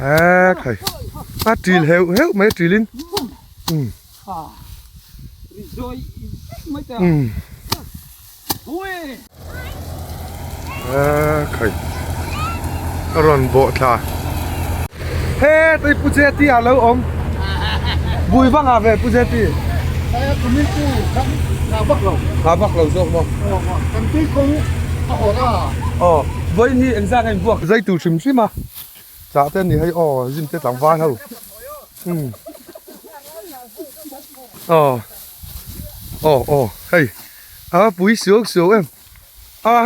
ฮะใครอาจีลเฮลไม่จีลินใครร้อนโบท่าเฮ้ตัวผู้เจตีอะไรอมบุยบ้างอ่ะเว้ยผู้เจตีคุณไม่กู้ขาบักเราส่งมั้งกันที่คงเขาขอละอ๋อวันนี้เอ็นซ่ากันพวกใจตูชิมใช่ไหมจ้าเต้นนี่ให้อ๋อยิ้มเต้นหลังฟ้าเขาอ๋อเฮ้ยปุ๋ยเสือเอ็ม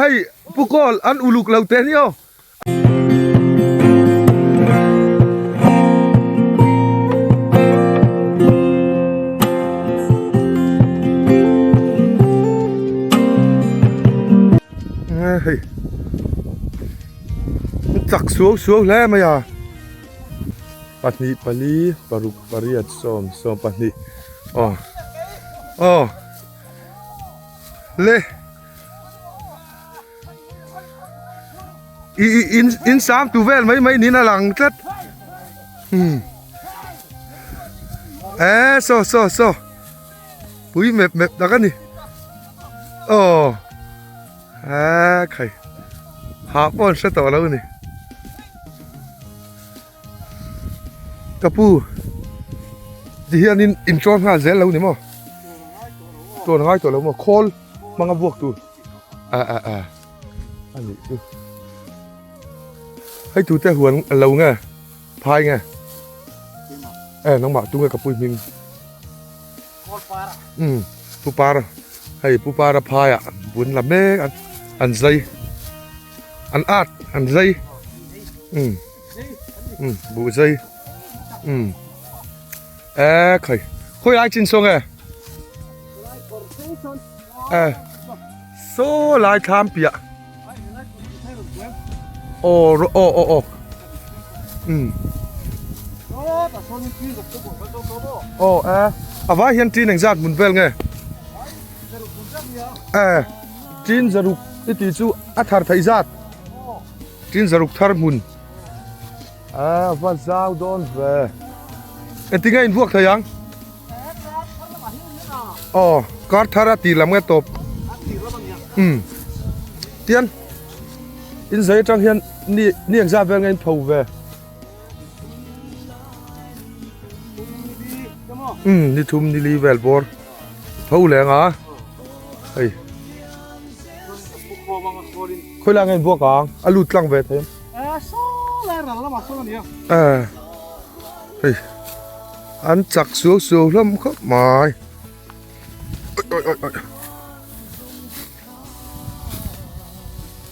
เฮ้ยพวกก็อันอุลุกเราเต้นเนี่ยเฮ้ยจักสัวแล้วมั้ยอ่ะปัตนีปาลีปารุกปาริยัดสอมปัตนีเล่อินสามตัวเวลไม่นี่น่าหลังจัดโซ่ปุ้ยเม็บดักกันนี่ใครหาป้อนเสต่อแล้วนี่กระปูที่เฮียนี่อินทรอนหาเซลแล้วนี่มั้งตัวน้อยตัวแล้วมั้งโคลมังกรบวกตัวอันนี้ดูให้ตัวแต่หัวเราไงพายไงน้องหมาตัวไงกระปูมิงปูปลาให้ปูปลาพายอ่ะบุญลำเล็กอันใจอันอาดอันใจบูใจใครคุยอะไรจินซงโซ่ลายทามเปียโอ้ว่าเห็นจีนหนึ่งจัดมุนเวลไงจีนจะรุกที่จู่อัฐารไทยจัดจีนจะรุกทาร์มุนว่าซาวโดนเวติงไงอินพวกทายังการทาราตีลำเงตบเตียนอินเซจังเฮียนนี่ยังจะเวงไงพูเวนี่ทุ่มนี่ลีเวลบอร์พูแรงเฮ้ยคุยแล้วไงพวกอาลุดลังเวทเห็นเฮ้ยอันจักสัวแล้วมันก็มา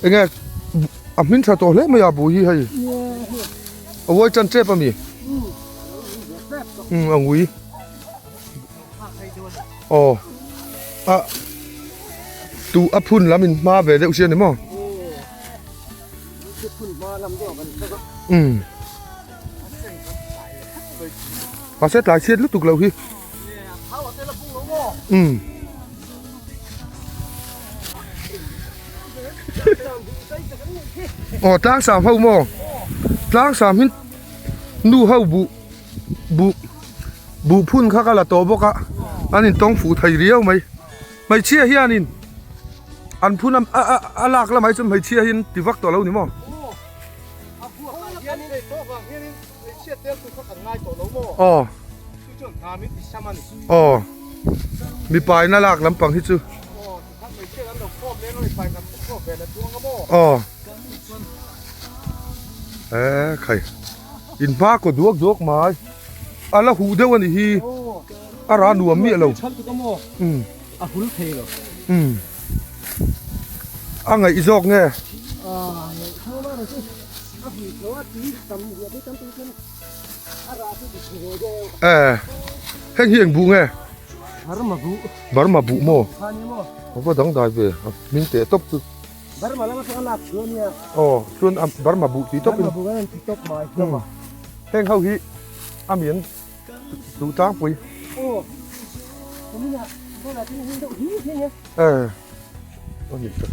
เอ็งไงมินชาโตเล่ไม่อยากบุยให้เอาไว้จันเจ็บป่ะมีเอาวุ้ยตูอัพพุนแล้วมินมาเวเดอุเชียนนี่มั้งภาษาหลายเชียนรู้ตุกเราพี่ตั้งสามเฮาโม่ตั้งสามหินนู่เฮาบุพุ่นข้ากะละโตบกะอันนี้ต้องฝูไทยเรียวไม่เชี่ยเฮียนินอันพุ่นลากแล้วไม่จนไม่เชี่ยหินติวักตัวเรานี่มั้งมีปลายน่ารักลำปังที่จูใครอินพากก็ดวกมาแล้วหูเดียววันนี้ร้านหนูมีอะไรหุ่นเทลไงอีจอกไงแห้งเหี่ยงบุไงบาร์มาบุโม่ผมก็ต้องได้เว้ยมินเตะตบตุบาร์มาแล้วมันอะไรส่วนเนี่ยส่วนบาร์มาบุตีตบเป็นแห้งเข้าฮีอามีนดูจ้างปุ๋ยก็เห็นจัด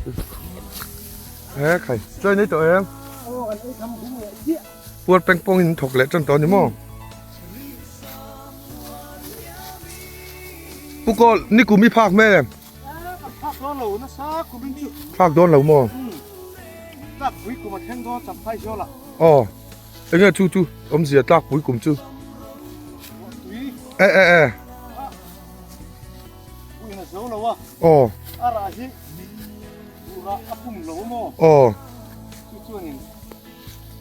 ใครช่วยนี่ตัวเอง โอ้อันนี้ทำคุ้มเลยเจี๊ย ปวดเป็นปงหินถกเละจนตอนนี้มั้งปุ๊กก็นี่กูมีภาคแม่ พักร้อนเหล่านะซาคุณเป็นจุด ภาคโดนเหล่ามั้ง ตักวิกูมาแทงโดนจับไพ่เชียวละ อ๋อไอ้เนี่ยจู่ๆอมเสียตากปุ๋ยกลุ่มจู่ วิ เอ๊ะวิน่ะเสียวแล้ววะ อ๋อ อะไรฮิกูละอับปุ่มเหล่าโม่ อ๋อ จู่ๆนี่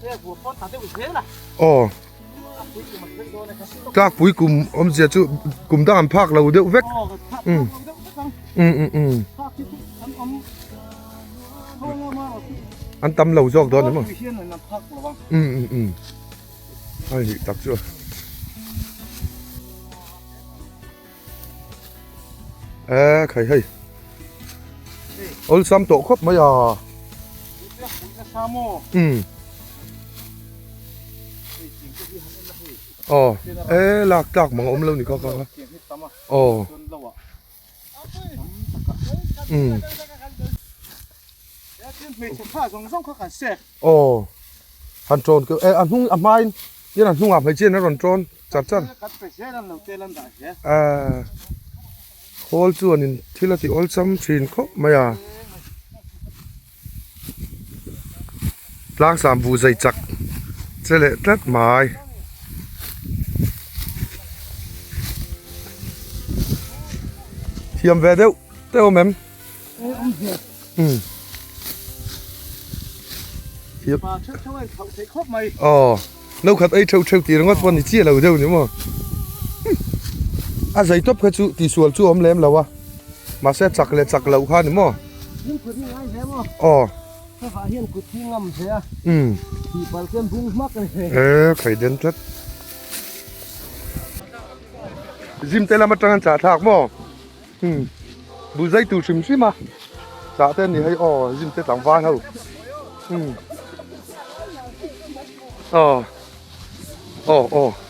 เอ๊ะหัวป้อนตัดได้หุ่นเท่ละ อ๋อ วิกูมาแทงโดนนะครับ ตากปุ๋ยกลุ่มอมเสียจู่กลุ่มด้านภาคเราเดี๋ยวเวก อ๋อก็พักพักที่ทุกอันเขาเล่ามาว่าที่ อันตำเหล่าจอกโดนนี่มั้ง วิเชียนน่ะนำพักระวัง ไอ้ตักจู่ใครให้โอ้ยซ้ำโตครบไหมอ่ะ คุณจะซาโม่อ๋อหลักตากมังอมแล้วนี่ก็ เสียงที่ตำอ่ะ อ๋อ จนเราอ่ะแล้วที่มีสินค้าส่งส่งเขาขันเสก อ๋อฮันโจนก็อันหุ่งอันไม้ยันอันหุ่งอันไม้เจนนะรอนโจนจัดจัน กัดไปเสียนั่นเราเตลันได้เสีย โฮลจวนที่เราที่โอลซัมชินเขาไม่อ่ะล้างสามบูใส่จักเจเละตัดไม้เทียมแวดเต้าแม่มเทียบ มาเชื่อว่าเขาใช้ครบไหม อ๋อเราขัดไอ้เช่าตีรังวัดวันนี้เจี๊ยเราเดี๋ยวนี้มั้งใส่ทบกระจุตีส่วนจู่อมเล็มแล้ววะมาเสร็จจักเล็จักเราข้านี่มั้ง ยิ่งขุดยิ่งง่ายใช่ไหม อ๋อ ถ้าหาเห็นขุดที่งำเสีย อืม ที่ปลาเส้นพุ่งมักเลย ไข่เด่นจัดซิมเตลามาตั้งจ่าถากมั้งบูใจตูชิมซิมาจ่าเต้นนี่ให้อ๋อซิมเตต่างฟ้าเขาอ๋อ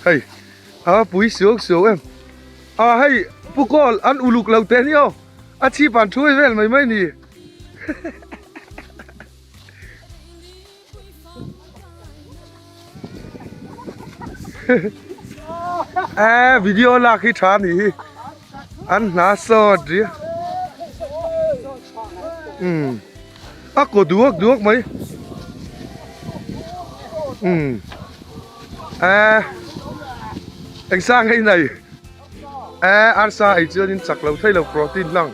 เฮ้ยปุ๋ยเสือเอ็มให้พวกก็อันอุลุกเราเต้นเนี่ยอาชีพอันช่วยเว้นไม่นี่วิดีโอลากให้ทานนี่อันน่าสดดิก็ดูกไหมเอ็งสร้างให้ไหนอาร์ซ่าไอเจอนินจักเราใช้เราโปรตีนลัง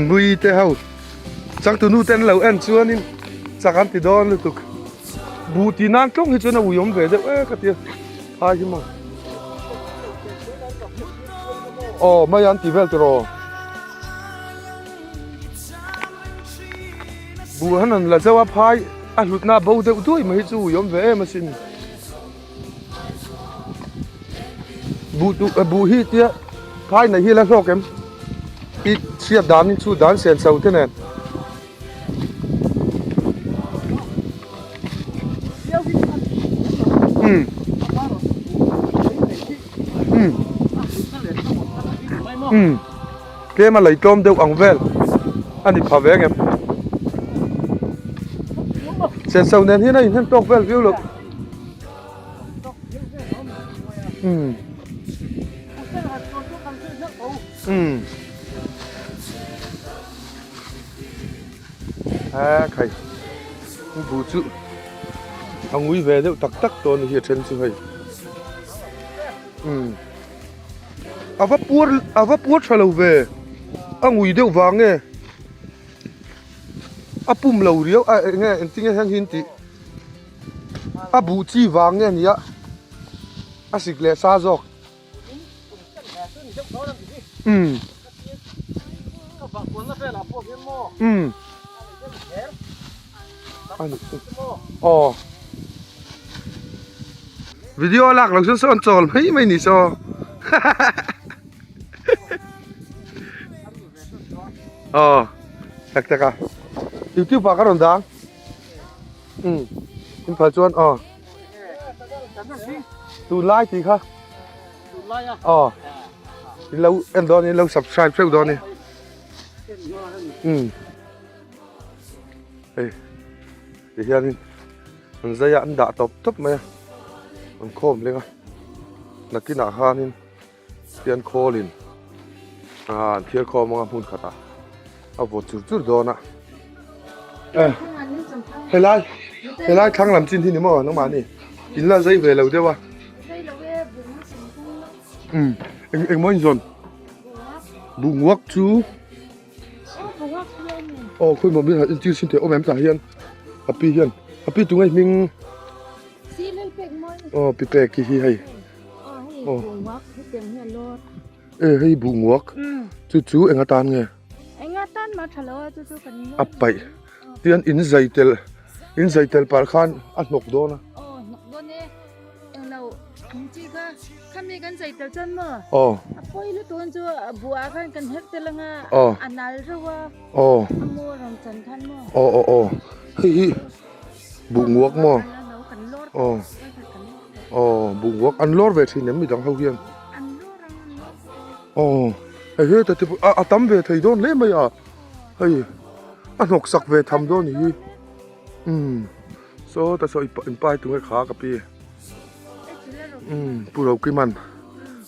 บุยเตะเขาจังตัวนู้นเต้นเราเอ็นชัวนี่จากอันติดอนเลยตุกบูตีนั่งต้องให้ชนะวุยมเวเดก็เตี้ยหายมั้งอ๋อไม่ยันตีเวลตรอบูฮันนั่นละเจ้าว่าพายหลุดหน้าบูเดด้วยไม่จู่ยมเวมาสินบูฮีเตี้ยพายในฮีแล้วชอบกันอีเชียดดานนี่ชูดานเสียนเสาเท่านั้นเกมาไหลจอมเดียวอังเวลอันนี้พาเวงเอ็มเส้นเสาเนียนที่นั่นเห็นตกเวลวิวหรอกใครบูจุอังวิเวเดียวตักตัวนี้เห็นสุดเลยอาว่าปวดชะลาเวอังวิเดียววางไงปุ่มเหลาเดียวไงจริงๆทั้งหินติบูจีวางไงเนี่ยสิกเลซาจอกอ๋อวิดีโอหลักเราชอบจอลไม่หนีจออ๋อตักอะอยู่ที่ปากกระดอนดังเป็นผาจวนอ๋อตูไล่ทีค่ะอ๋อ lâu em đó nên lâu subscribe theo đó này đây thì hiện mình dây ăn đã top top mày mình khom lên à là cái nào ha nên tiền khô lên thiên khô mà muốn khát à vội chút đó nè hay lai thằng làm chín thì nếu mà nó mà nè chính là dây về lâu chưa ba anh mới dồn bụng vuak chú khôi một biết là chưa xin thể ôm em trả hiền happy tụi ngay mình bị bè kỳ hay hay bụng vuak chú anh tan nghe bảy tiền in dây tel par khan ăn nọc đó nè kami kan say tel chan mo apoy lu ton chu vuak kan hek telanga anal rawa amo ram chan khan mo hi bụng vuak mo bụng vuak ăn lót về thì ném bị đắng hậu hiền hay ta thì tắm về thầy đôn lấy mày hay ăn học sặc về thầm đôn nhỉ so ta so in pai tụi cái khá cà phê provoke man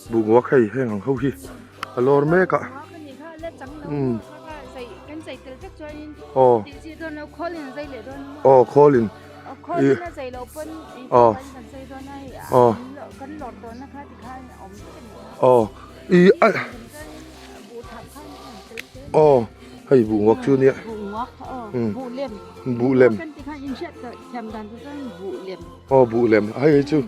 bụng vuak hay hàng hậu hi lor mẹ cả Khawl hay bụng vuak chưa nè vụ lem vụ lem hay chứ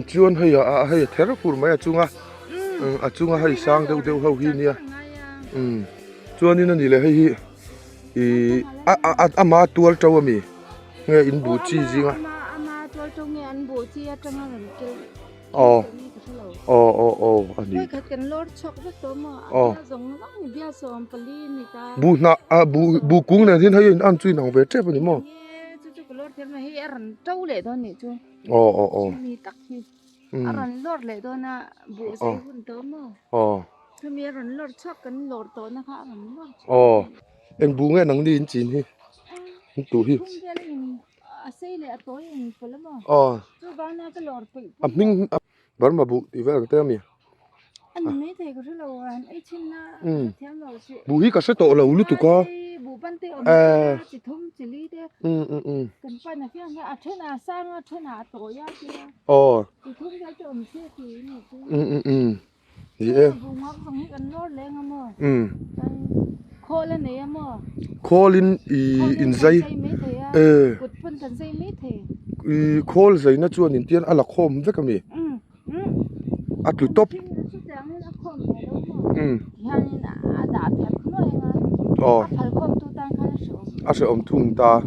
chuan hay thế rất phù mấy chung hay sang đâu hậu hi nè chuan nên là hay ama tual trâu mi nghe in bù chi gì mà anh đi bù cung này thì thấy ăn chui nào về chết vậy mà trâu lệ thôi nhỉ chú mi tắc hi aran lor lệ thôi na bù say hun tôm mà thôi mi aran lor chọc kan lor to na kha aran lor em bù nghe nắng đi in chín hi tủ hi say lệ tối in phơi mà chú bán na cái lor bị mình vẫn mà bù thì phải làm tem mi anh mấy thầy có rất là anh ấy xin na thêm lor chị bù hi cả sẽ tổ là ulu tụ co bù ban tê chỉ thông chỉ lý đấy cần phải là cái à thế nào sang thế nào tối á chị chỉ thông cái chỗ mình xe thì này thì em bù ngóc xong hết ăn lót lên mà khô lên này mà khô lên in dây cột phân thành dây mấy thầy khô dây nó chuồn in tiền là khom với cái mi tụi top sẽ ôm thùng ta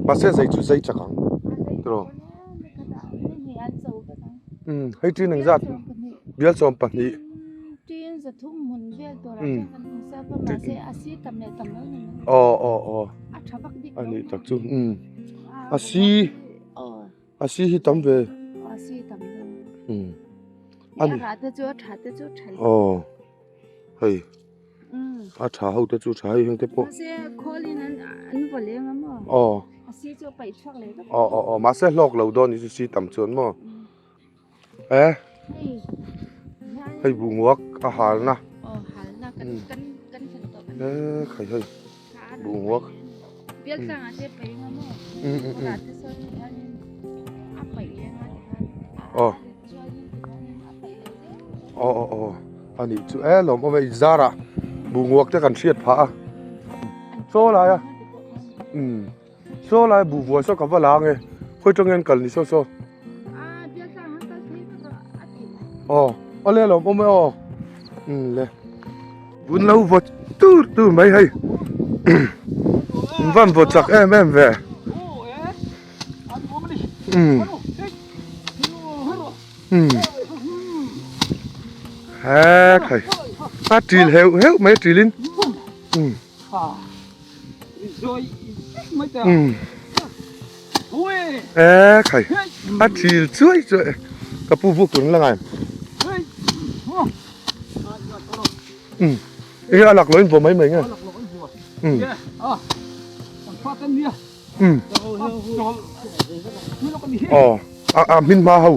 mà sẽ dây chắc hẳn rồi hay chuyện này ra biết xong bạn đi chuyện giật thùng hồn biết rồi là sao mà sẽ axit tầm này tầm đó anh ấy tập trung axit hi tầm về anh hay trả hậu tới chú trả hay không tiếp bộ mà sẽ lọc lâu đó thì sẽ tầm chuẩn mà hay bụng vuak hà na khởi hơi bụng vuak anh ấy chú lòng ông ấy ra ra bụng vuak chắc cần siết phá số lại số lại bụng vuak số cả vợ làng ấy khơi trong nhân cần thì số lên lòng ông ấy lên vun lâu vật từ mấy hay văn vật chắc em về thầy trì heo mấy trì linh thầy trì chuối กระปูพวกตัวนั้นละไงเอ้ยหลักร้อยผมไม่เหมือนไงอ๋อมินมาเฮา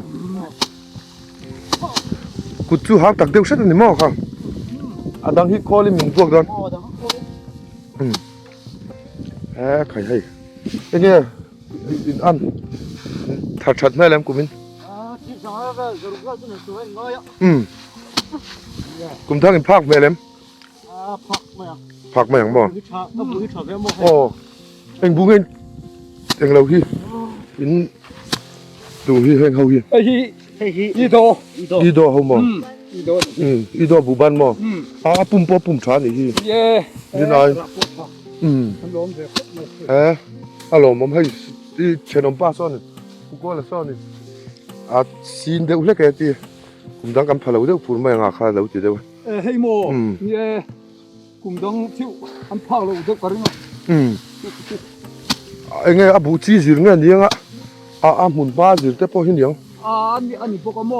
กุดจูหางตักเดียวเสร็จนี่มั้งครับดังฮิคอลิมินพวกนั้นใครให้เนี่ยอันถัดแม่แล้วกูมินกุมทั้งอินภาคแม่แล้วผักมาอย่างบ่โอ้เอ็งบุ้งเอ็งเราที่อินดูที่เฮงเขาที่อีโดเขาบ่อีโดบุบันบ่ปุ่มปอปุ่มชานอีกที่นี่นายฮัลโหลผมให้ที่เชนอมป้าซ่อนกูก็เลยซ่อนนี่ซีนเดี๋ยวเล็กแค่ที่ผมต้องการพลังเดี๋ยวพูดไม่งาคาเราจะเดี๋ยวให้โมเนี่ยกุมต้องชิวอันพักเราเดี๋ยวกันเนาะไอ้เงี้ยอาบุจีสิเงี้ยเนี่ยหมุนป้าสิแต่พอเห็นยังอันนี้พวกโม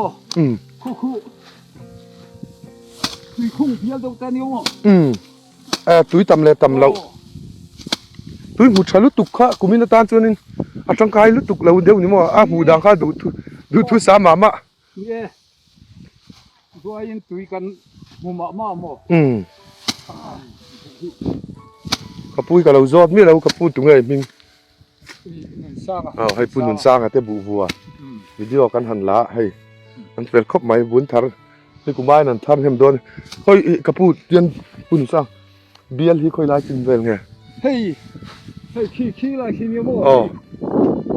คู่มีคุ้งเพียงตรงแต่นี้มั้งตุ้ยตำเลยตำเราตุ้ยหูชาลุตุกข้ากูมีน้ำตาลตัวนึงจังกายลุตุกเราเดี๋ยวนี้มั้งหูดังข้าดูทุสามามะเนี่ยตัวยังตุ้ยกันมุมมาโมกระปุยกับเราจอดมีเรากระปุยตรงไหนมิงให้ปุ่นหนุนสร้างแต่บัววิดีโอกันหันละให้มันเป็นครบไหมบุญทาร์นี่กูไม่นั่นทาร์เห็นโดนเฮ้ยกระปุยยันปุ่นสร้างเบียร์ที่ค่อยไล่กินเวลไงเฮ้ยขี้ไล่ขี้เนี่ยมั้ง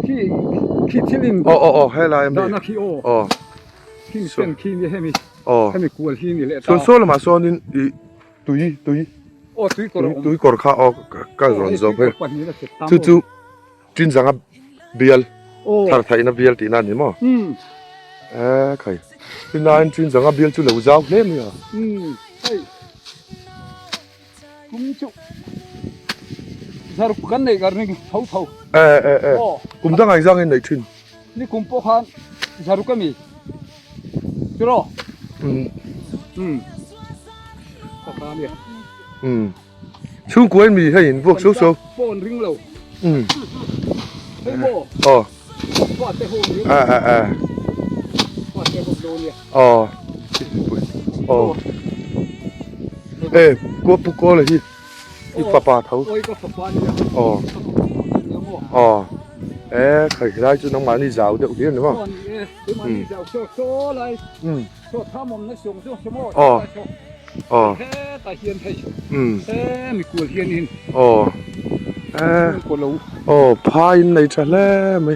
ขี้ที่ลิงให้ไล่ด้านนักขี้ขี้เป็นขี้นี่ให้มีกลัวขี้นี่แหละส่วนละมาส่วนนี้ตุยตุยกอดข้าก็ร้อนจังเลยจู่จินสังเบียร์ทาร์ไทยนะเบียร์ที่นั่นนี่มั้งใครที่นั่นจินสังเบียร์จู่เหล่าเจ้าเล่มเนี่ยเฮ้ยคุ้มจุสรุปกันเลยกันนี่เท่ากุมตั้งไงจังเงินไหนชินนี่กุมพวกhanสรุปกันมีจุโร่ปากกาเนี่ยช่วงกูเห็นมีให้เห็นพวกโซ่โฟนริงเราเฮ้ยโมฟาดเตะโฮมอยู่ฟาดเตะโฮมโดนเนี่ยกูปุ๊กโก้เลยที่ป้าเท่าก็ป้าเนี่ยใครได้จุดน้องหมานี่สาวเดี๋ยวเดี๋ยวนี่มั้งโซ่เลยโซ่ท่ามอมนักส่งโซ่ชั่วโมงตาเฮียนไทยมีกลัวเฮียนหินกลัวเราพายในทะเลไหม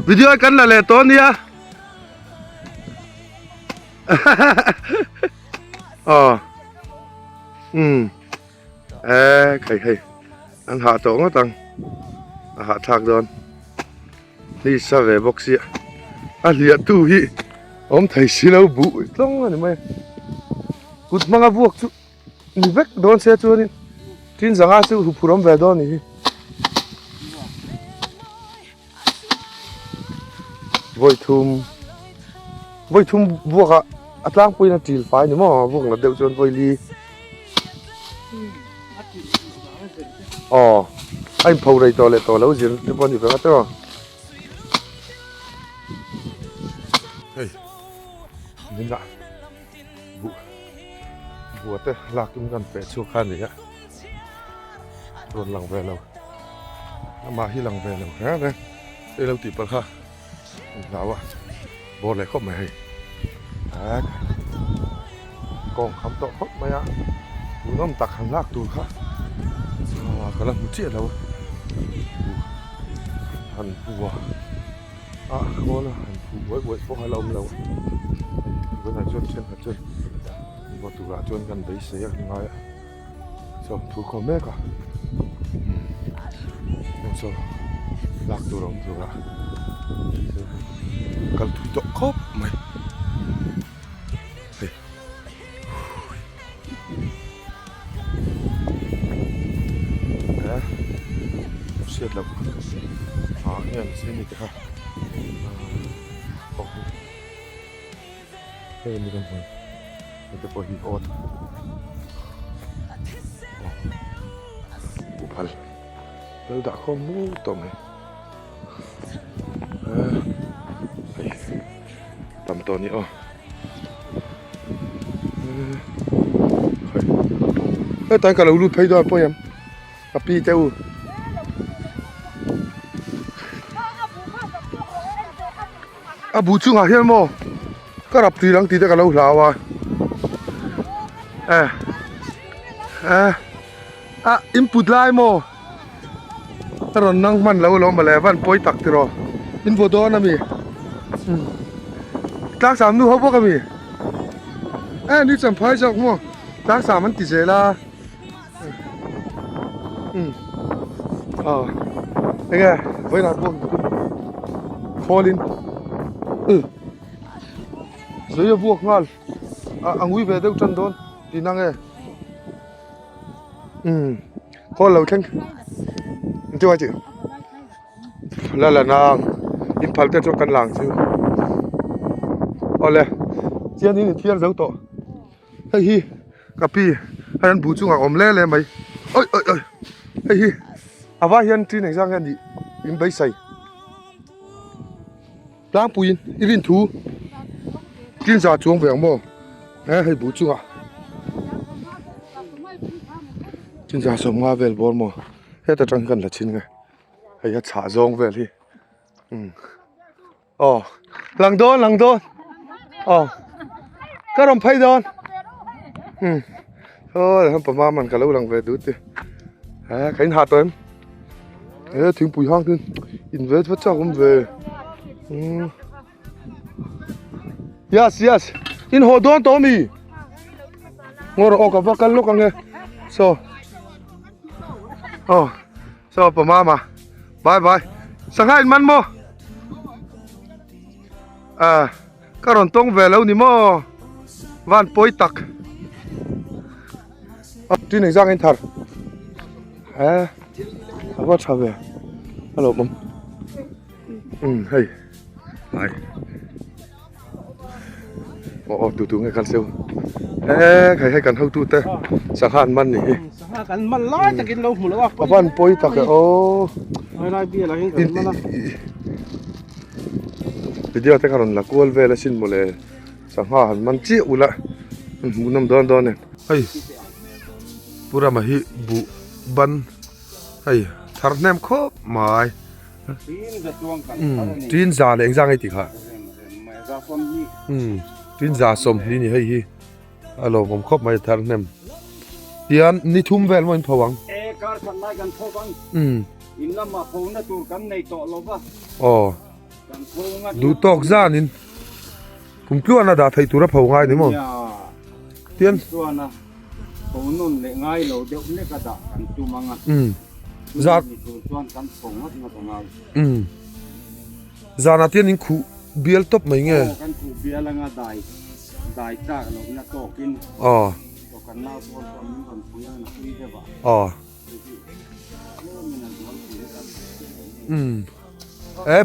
วิดีโอกันละเลยตอนนี้ใครอันหาตัวก็ตังหาทากโดนนี่สาวบอกเสียเลียตู้ฮีไทยสิเราบุต้องอะไรไหมกุดมังอาvuakจุนี่เวกโดนเสียตัวนี้ทินสังอาสุหุบรมเวดอนนี่voi thum vuak atlang puina til fai ni mo vuak na deu chon voi li anh phâu đây to lại to lâu gì nó còn gì phải ngắt đó hey nhìn lại vụ thế lạc chúng gần phải chua khan gì á rồi lằng về lâu mà khi lằng về lâu hả đây đây lâu tịt bật ha nào à bò lại khóc mày còn khám tọ khóc mày á nó tặc hàng lạc tụi khác cái là một chiếc đâu hành phù có là hành phù với có hai lồng đâu cái này chân chân mà tụi gà chân gần đấy xé ngay xong tụi con mẹ cả xong lạc tụi gà cần tụi tọ khóc màyเสียดเรา đâu nghe xem đi ha đây mình đang ngồi cái bồi ôn Khawl đâu đã không mua tôm này tầm to nhỉ tại cả lâu lúc thấy đó em api teu abu chung à hiền mo cái rập thì đang tí cả lâu lao input lại mo rồi năng man lâu lâu mà lại vẫn bôi tắc thì rồi input đó nè mi tác sản nu hấp cái miนี่champhaiจอกมั้งรักษามันติดเจล่ะยังไงไว้หน้าพวกKhawlสวยพวกงานอังวิเวเดวจันโดนดีนังKhawlเราแข่งที่ว่าจีแล้วนางอินพัลเตอร์จกันหลังซิเอาเลยเจ้านี่เที่ยวเจ้าโตเฮ้ยกับพี่ให้อันบูจุงอมเล่เลยไหมเอ้ยเฮ้ยอาว่าเห็นที่ไหนสักแห่งดิอินใบใส่ล้างปุ๋ยอีวินทูกินซาจวงแหวงบ่ให้บูจุงกินซาสมงาเวลบอลบ่ให้แต่จังกันละชิ้นไงให้ยัดฉาจงเวลที่หลังโดนก็รำไพ่โดนทำประมาณมันก็รู้หลังเวดูดิใครหาตัวถึงปุ๋ยห้างถึงอินเวสต์พระเจ้าผมเวyesอินหัวโดนตัวมีงอออกกับว่ากันลูกกันไงsoประมาณมาบายสังหารมันมั้ก็รอนต้องเวแล้วนี่มั้งวันปอยตักที่ไหนจ้างเงินถาดว่าชาวเวฮัลโหลมัมเฮ้ยไปดูไงกันเซลใครให้กันเท่าตู้เต้สังหารมันนี่สังหารกันมันร้อยจะกินเราหมดแล้ววะวันปอยตักอะไรเบี้ยอะไรกันมันละเดี๋ยวแต่การนักวอลเวลสินหมดเลยสังหารมันจี้อุละมุนน้ำดอนเนี่ยเฮ้ยปุระมาฮิบุบันเฮ้ยทาร์เนมครบหมายจีนจ่าเลยจังไงติค่ะจีนจ่าสมนี่เฮ้ยฮัลโหลผมครบมาทาร์เนมยันนี่ทุ่มเวลมันผวังการทำลายกันผวังอินน้ำมาพงนั่นตัวกันในโต๊ะลบวะดูตอกซ่านินผมกลัวนะดาไทยตัวรับเผาง่ายนี่มั้งเตียนกลัวนะผมนุ่นเลยง่ายเราเดี๋ยวนี้ก็ด่ากันจูมังอ่ะซาส่วนกันผงว่ามาตรงไหนซานาเตียนนิคูเบียลตบไหมเงี้ยกันคูเบียลงาได้จ้าเราเนี่ยโตกินโตกันเล่าตัวนี้คนคุยกันคุยได้ป่ะ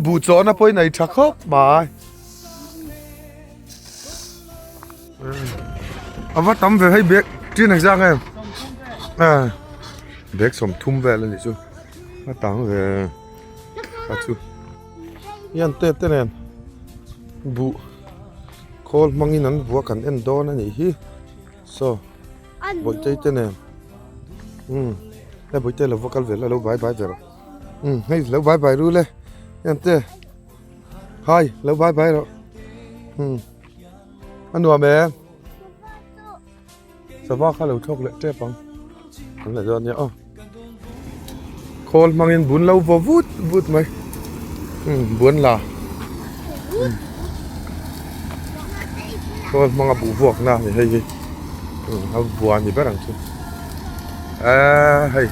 บูจอนะพอยไหนชักครบมาเอาว่าตั้มไปให้เบรกที่ไหนจ้างไงเบรกสมทุ่มเวลนี่จูมาตั้งเวลจูยันเตะเนี่ยบุKhawlมังอินันvuakกันเอ็นโดนั่นนี่ฮิบ่ใจเตเนี่ยแล้วบ่ใจเราvuakกันเวลแล้วบายเวลให้แล้วบายรู้เลยยันเตะไฮแล้วบายแล้วอันนัวแม่สบายข้าเราโชคเลยเจ๊ปังอันไหนตอนนี้Khawlมังอินบุญเราวุดไหมบุญล่ะKhawl mga vuak na ni hey ha buan ni barang tu hey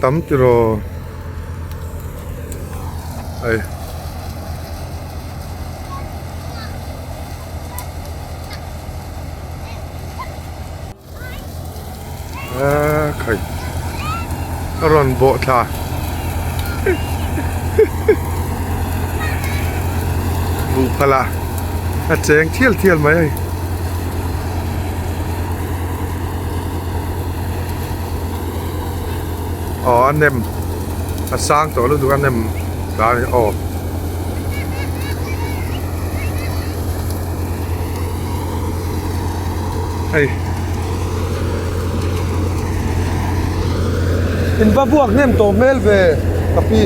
tam tiro hey ใครร้อนโบท่าบุพละเจงเที่ยวไหมอ๋ออันเนมสร้างตัวแล้วดูอันเนมได้อ๋อเฮ้ยอินบ้าพวกเนมโตเมลเวกับพี่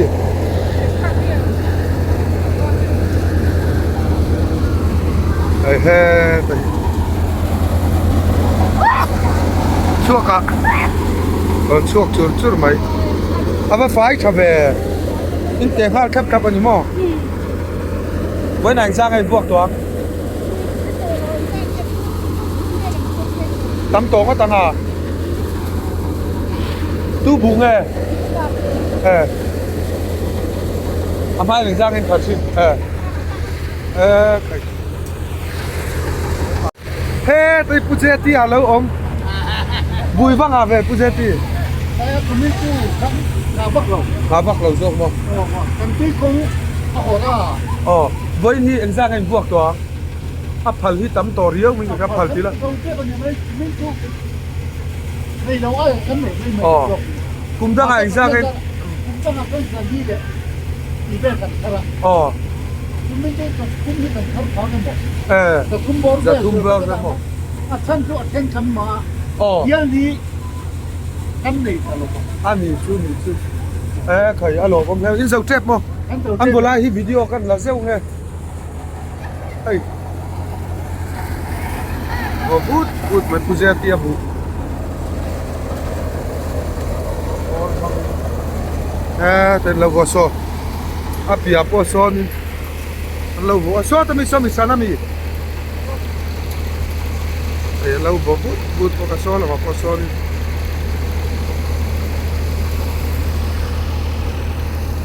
เฮ้ยชั่วกะชั่วจุดไหมเอาไปไฟชาเวอินเตะห้าแคบกับอันนี้มั้งไว้ไหนสร้างไอ้พวกตัวตำโตก็ตังหาตู้บุ้งทำให้หนึ่งสร้างเงินขาดชิ้นเฮ้ไปปุเจตีอะไรอมบุยบ้างอ่ะเว้ปุเจตีคุณไม่กู้ครับนาบักเราส่งมั้งกันที่คงเขาโหดอ๋อวันนี้เอ็งสร้างเงินพวกตัวถ้าพันที่ตำโตเรียวมึงกับพันที่ละตรงเจ้าคนยังไม่กู้ไม่เราฉันไม่อ๋อกุมตั้งไงสร้างเงินกุมตั้งเป็นสันที่เด็กอีเวนต์กันครับอ๋อคุณไม่ได้กับคุณนี่เป็นเขากันหมดแต่คุณบอกจะกุมบอกกันหมดฉันก็เช่นฉันมาเดี๋ยวนี้ฉันนี่ตลกอันนี้ชื่อใครอะโหลผมแล้วอินเซลเจ็บมั้งอันโบราณที่วิดีโอกันแล้วเซลไงเฮ้ยพูดเหมือนผู้เชี่ยวชาญบุแต่เราก็สอนอาพี่อาพ่อสอนเราก็สอนแต่ไม่สอนไม่สอนมีเราบอกพูดก็สอนเราก็สอน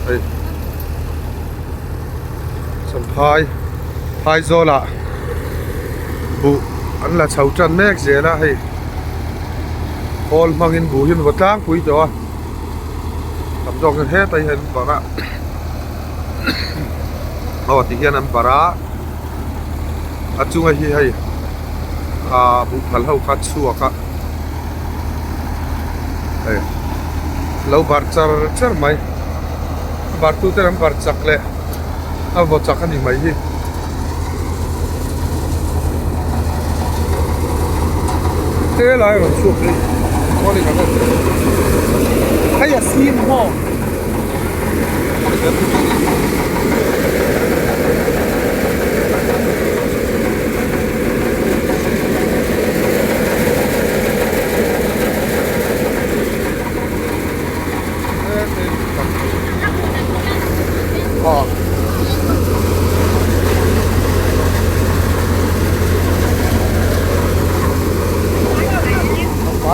เฮ้ยสัมภาษณ์พายโซล่ะบุอันละชาวจันเมกเสียละเฮ้ยพอลมังอินบุหินวัดล้างคุยตัวทำจองกันเฮ้ไปเห็นบอกว่าเอาที่เห็นอันปาระอาจุงไอ้เฮ้ยบุพลเขาคัดชัวกะเฮ้ยเราบาร์จาร์ไหมบาร์ตูเตอร์บาร์จักเล่เอาบอจักกันอีกไหมยี่เท่ไรมันชุบเลยก็เลยกันให้ยาซีนห้อง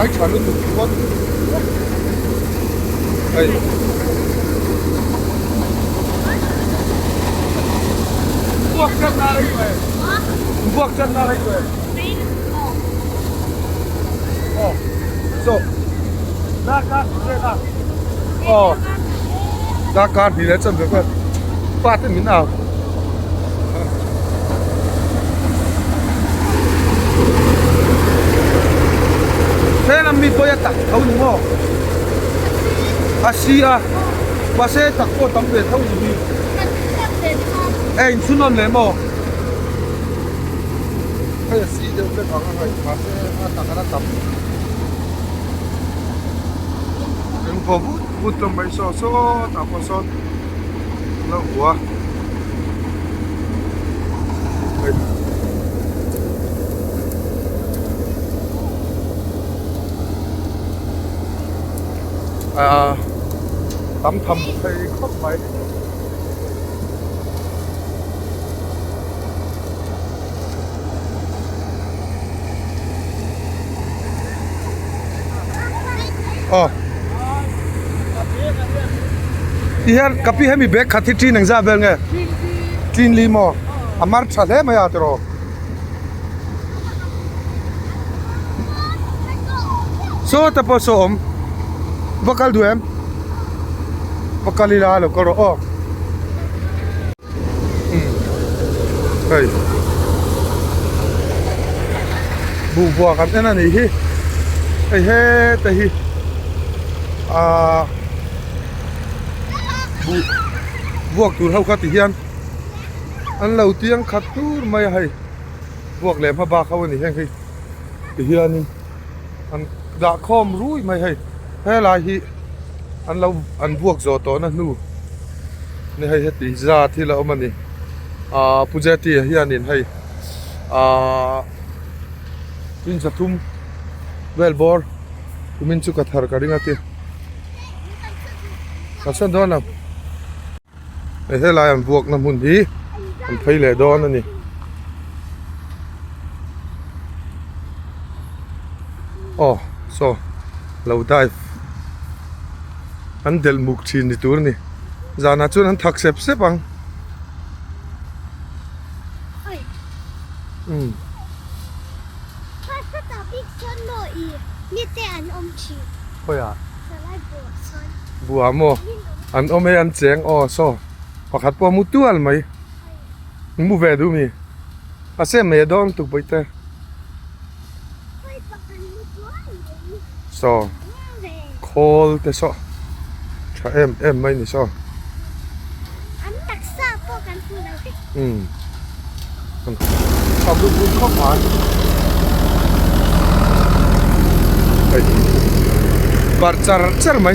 ไอ้ฉันไม่ถูกคนเฮ้ยพวกจันนาอะไรด้วยพวกจันนาอะไรด้วยอ๋อso Dakar Dakar oh Dakar die letzte Woche warte mir nach thế là mình tôi tặng thâu đúng không? Asia, và sẽ tặng cô tấm về thâu gì? Anh xuống non lấy mò. Hay là xí đều lên thằng này, và sẽ tặng cái tấm. Đừng có vút trong mấy so tặng con son, lâu quá. Tắm thầm thì không phải Ihan kapi hemi bag khati tin nang za bel nge tin limo amar chale ma ya tro so tapos so bakal duem bakal ila lo koro oh hey bu vuak kan ena ni hi hey he ta hi bu vuak tur hau khat hian an lo tiang khat tur mai hai vuak lem ha ba khaw ni heng hi hian ni an da khom rui mai hai he lai hi an lo an vuak zo to na nu ni hai he ti za thi la omani pujati hian in hai tin sathum well bor kumin chu kathar karinga ti kasan don na he lai an vuak na mun hi an phai le don ani oh so low dive an del muk chin ni tur ni zana chun an thak sep sepang Ôi à bùa mò ăn ôm ấy ăn chén so hoặc hạt bò mu tual mày mu về đủ mi xem mẹ đón tụi bây giờ so Khawl te so cha em mày ni so sao lúc không phải bar char mai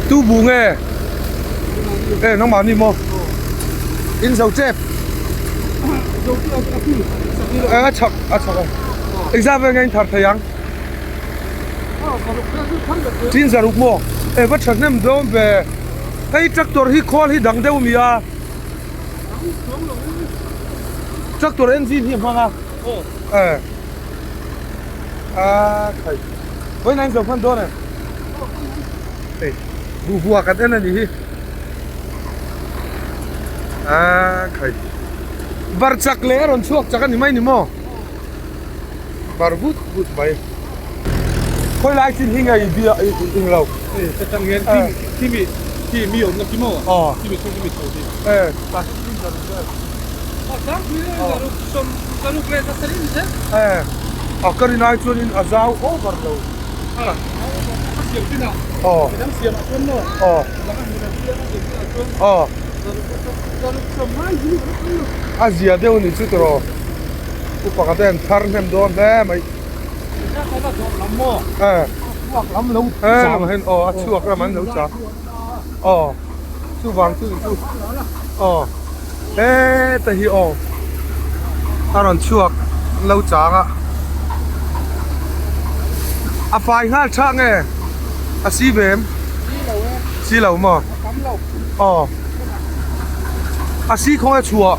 tu bu nghe nó mà ni mo in dầu chép chọc exam về ngành thật thầy ăn tin giờ lúc mo bắt chặt nem dom về hay tractor hi call hi đằng đâu mi à tractor engine hi hmanga thầy với anh dòng phân đô này bu vuak kan ena ni hi thầy bar chak le ron chuak chak ani mai ni mo bar but mai khoi lai tin hi ngai bia ing lo ta tang ngen ti mi yom na ki mo ti mi chung ki mi chu ti ta tin giờ tang mi zaru kle ta sarin se kari nai chuan in zawl bar lo siam tin na dam siam a chon no Asia deu ni chu tro upaka den thar nem don he mai ta ko ba lam mo vuak lam lo lam hen chuak ra man lo cha chu wang chu ta hi aron chuak lo cha nga a phai ngal cha nge a si bem si lo mo a si không ai chùa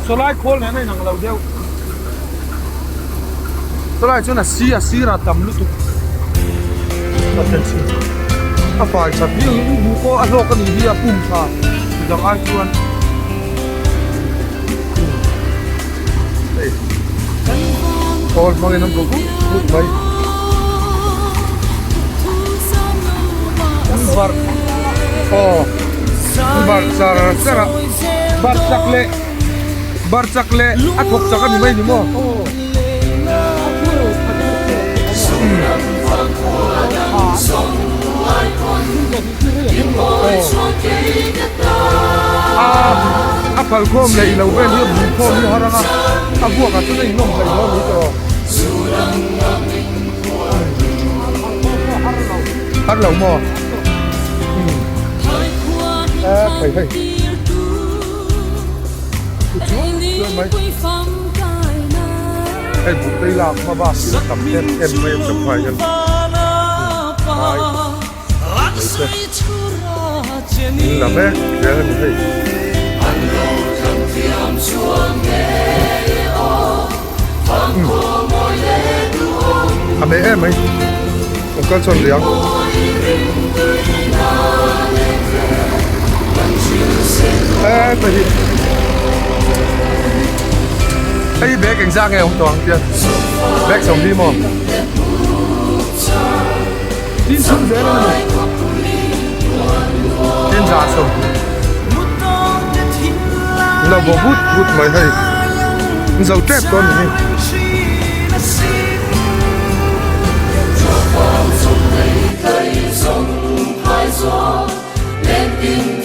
số lại khôn này nằng lâu đeo số lại chỗ là si ra tầm lúc tụt a phải chặt đi bu có ăn lô cái gì đi pum pha chẳng ai chuan đây khôn mang cái nấm cổ lúc mấy bar bar chakle athok chakan mai ni mo phal khom le lo ven hi bu khom hi haranga vuak ka chu nei nom kai lo ni to har lo mo phải phải bụng tây lạc mà bà chỉ tầm em mày champhaiกันlà bé bé hơn thế bé em ấy một con son liang tại ấy bé cảnh giác nghe ông toàn kia bé sống đi mà tin sống dễ lắm tin giả sống là bộ bút mày hay dầu trép con này Hãy subscribe cho kênh Ghiền Mì Gõ để không bỏ lỡ những video hấp dẫn.